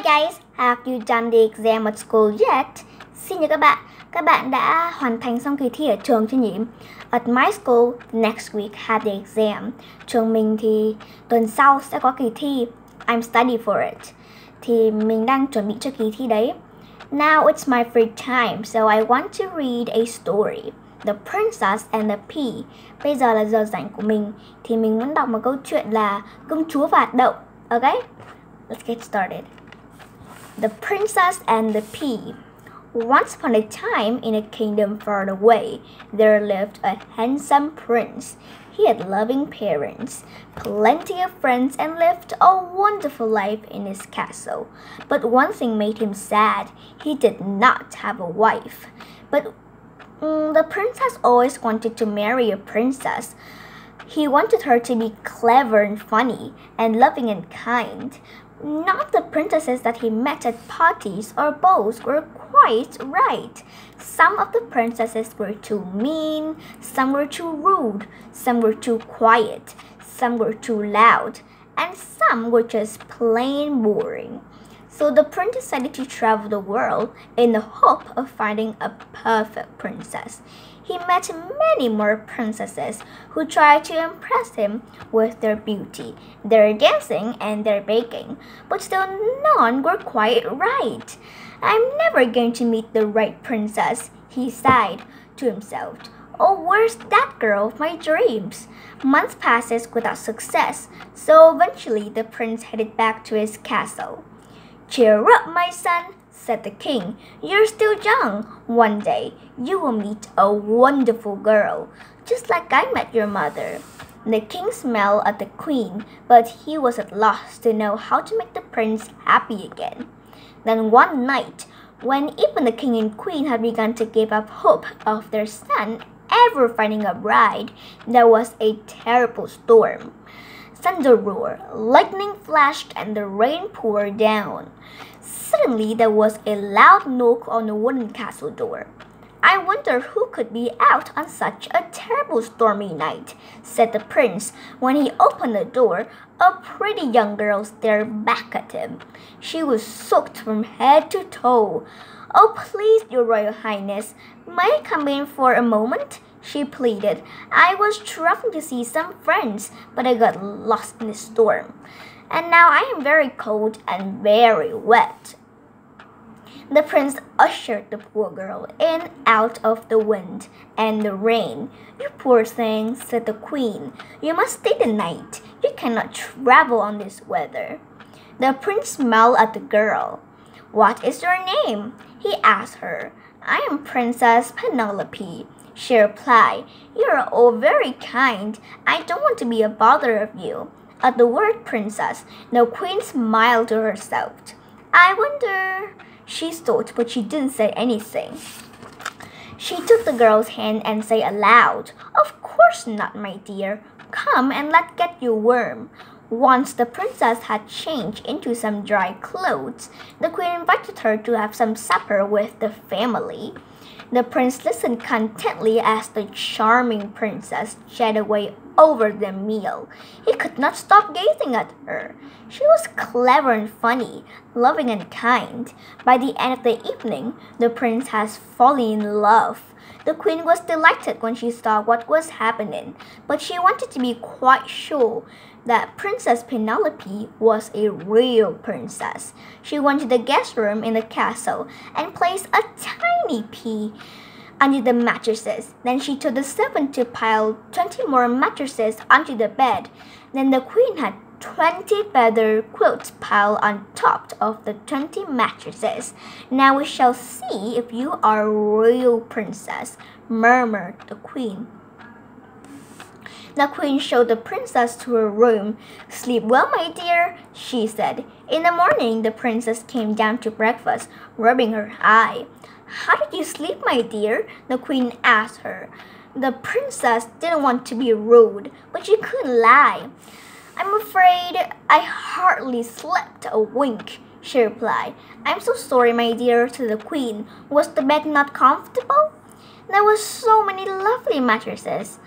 guys, have you done the exam at school yet? Xin chào các bạn đã hoàn thành xong kỳ thi ở trường chưa nhỉ? At my school, the next week had the exam. Trường mình thì tuần sau sẽ có kỳ thi. I'm studying for it. Thì mình đang chuẩn bị cho kỳ thi đấy. Now it's my free time, so I want to read a story. The Princess and the Pea. Bây giờ là giờ rảnh của mình, thì mình muốn đọc một câu chuyện là Công chúa và hạt đậu. Okay? Let's get started. The Princess and the Pea. Once upon a time, in a kingdom far away, there lived a handsome prince. He had loving parents, plenty of friends, and lived a wonderful life in his castle. But one thing made him sad. He did not have a wife. But the princess always wanted to marry a princess. He wanted her to be clever and funny, and loving and kind. Not the princesses that he met at parties or balls were quite right. Some of the princesses were too mean, some were too rude, some were too quiet, some were too loud, and some were just plain boring. So the prince decided to travel the world in the hope of finding a perfect princess. He met many more princesses who tried to impress him with their beauty, their dancing, and their baking, but still none were quite right. I'm never going to meet the right princess, he sighed to himself. Oh, where's that girl of my dreams? Months passes without success, so eventually the prince headed back to his castle. Cheer up, my son, said the king. You're still young. One day, you will meet a wonderful girl, just like I met your mother. The king smiled at the queen, but he was at loss to know how to make the prince happy again. Then one night, when even the king and queen had begun to give up hope of their son ever finding a bride, there was a terrible storm. Thunder roared, lightning flashed, and the rain poured down. Suddenly, there was a loud knock on the wooden castle door. I wonder who could be out on such a terrible stormy night, said the prince. When he opened the door, a pretty young girl stared back at him. She was soaked from head to toe. Oh, please, your royal highness, may I come in for a moment? She pleaded. I was traveling to see some friends, but I got lost in the storm. And now I am very cold and very wet. The prince ushered the poor girl in out of the wind and the rain. You poor thing, said the queen. You must stay the night. You cannot travel on this weather. The prince smiled at the girl. What is your name? He asked her. I am Princess Penelope, she replied. You are all very kind. I don't want to be a bother of you. At the word princess, the queen smiled to herself. I wonder, she thought, but she didn't say anything. She took the girl's hand and said aloud, Of course not, my dear. Come and let's get you warm. Once the princess had changed into some dry clothes, the queen invited her to have some supper with the family. The prince listened contentedly as the charming princess chatted away over the meal. He could not stop gazing at her. She was clever and funny, loving and kind. By the end of the evening, the prince has fallen in love. The queen was delighted when she saw what was happening, but she wanted to be quite sure that Princess Penelope was a real princess. She went to the guest room in the castle and placed a tiny pea under the mattresses. Then she told the servant to pile 20 more mattresses onto the bed. Then the queen had 20 feather quilts piled on top of the 20 mattresses. Now we shall see if you are a real princess, murmured the queen. The queen showed the princess to her room. Sleep well, my dear, she said. In the morning, the princess came down to breakfast, rubbing her eye. How did you sleep, my dear? The queen asked her. The princess didn't want to be rude, but she couldn't lie. I'm afraid I hardly slept a wink, she replied. I'm so sorry, my dear, to the queen. Was the bed not comfortable? There were so many lovely mattresses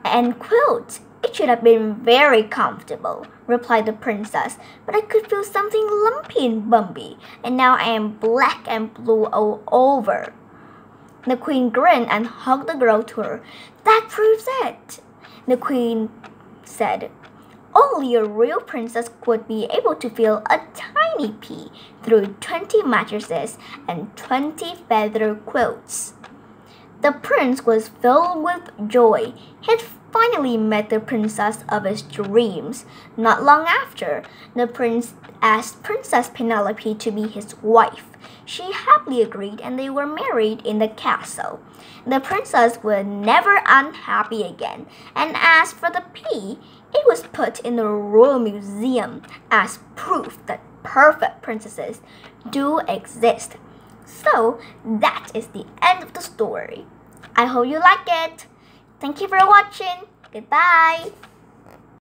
and quilts "It should have been very comfortable," replied the princess, "but I could feel something lumpy and bumpy, and now I am black and blue all over." The queen grinned and hugged the girl to her. "That proves it," the queen said. "Only a real princess would be able to feel a tiny pea through 20 mattresses and 20 feather quilts." The prince was filled with joy. He had finally met the princess of his dreams. Not long after, the prince asked Princess Penelope to be his wife. She happily agreed, and they were married in the castle. The princess was never unhappy again, and as for the pea, it was put in the royal museum as proof that perfect princesses do exist. So that is the end of the story. I hope you like it. Thank you for watching. Goodbye.